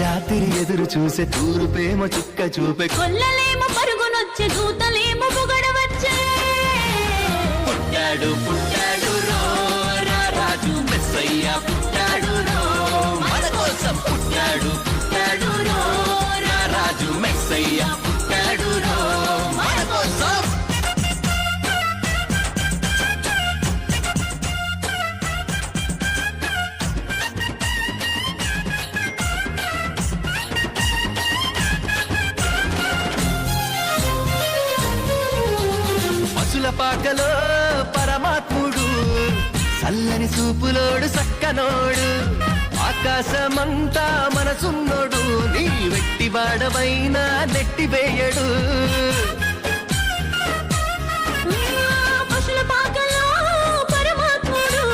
రాత్రి ఎదురు చూసే తూర్పేమో చుక్క చూపే కొల్లలేమో పరుగునొచ్చే దూతలేమో పొగడవచ్చే పుట్టాడు పుట్టాడు రో రాజు మెస్సయ్య పుట్టాడు రో మన కోసం పుట్టాడు పుట్టాడు రో రాజు మెస్సయ్య పుట్టాడు రో మన కోసం పాకలో పరమాత్ముడు చల్లని చూపులోడు సక్కనోడు ఆకాశమంతా మనసున్నోడు నీ వెట్టి వాడవైనా నెట్టివేయడు పశుల పాకలో పరమాత్ముడు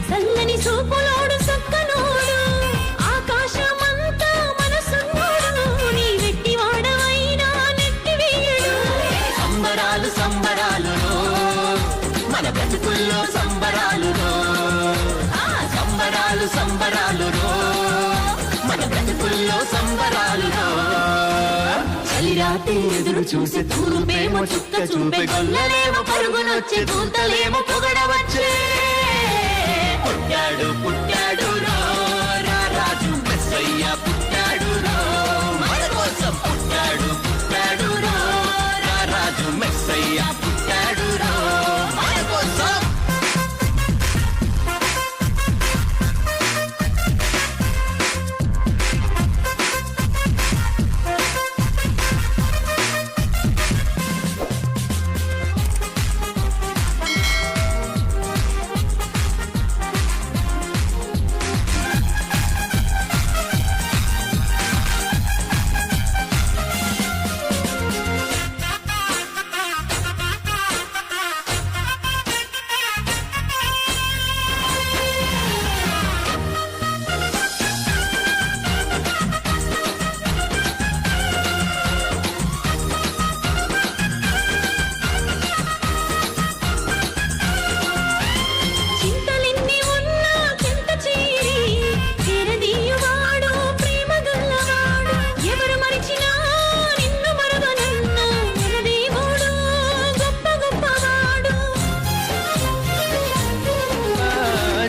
చల్లని చూపులోడు సక్కనోడు ఆకాశమంతా మనసున్నోడు నీ వెట్టి వాడవైనా నెట్టివేయడు సంబరాలు సంబరాలు మన బ్రతుకుల్లో సంబరాలు సంబరాలు సంబరాలు మన బ్రతుకుల్లో సంబరాలు చలిరాత్రి ఎదురు చూసే తూర్పేమో చుక్క చూపే గొల్లలేమో పరుగునొచ్చే దూతలేమో పొగడవచ్చే పుట్టాడు పుట్టాడు రాజు మెస్సయ్య పుట్టాడు మన కోసం పుట్టాడు పుట్టాడు రాజు మెస్సయ్య పుట్టాడు మన కోసం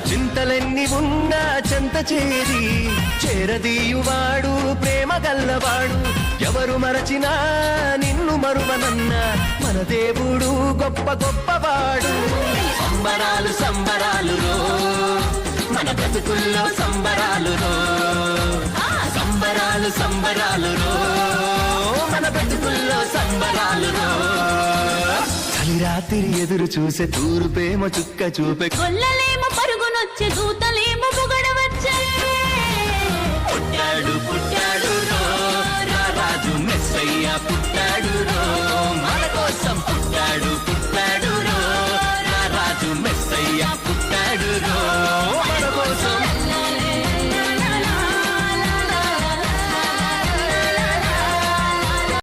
చింతలెన్ని ఉన్నా చెంత చేరి చేరదీయువాడు ప్రేమ గల్లవాడు ఎవరు మరచినా నిన్ను మరువనన్న మన దేవుడు గొప్ప గొప్పవాడు సంబరాలు సంబరాలు మన బ్రతుకుల్లో సంబరాలు సంబరాలు సంబరాలు మన బ్రతుకుల్లో సంబరాలు చలిరాత్రి ఎదురు చూసే తూర్పేమో చుక్క చూపే కొల్లలేమో పరుగునొచ్చే దూతలేమో పొగడవచ్చే పుట్టాడు పుట్టాడు రాజు మెస్సయ్య పుట్టాడు మన కోసం పుట్టాడు పుట్టాడు రాజు మెస్సయ్య పుట్టాడు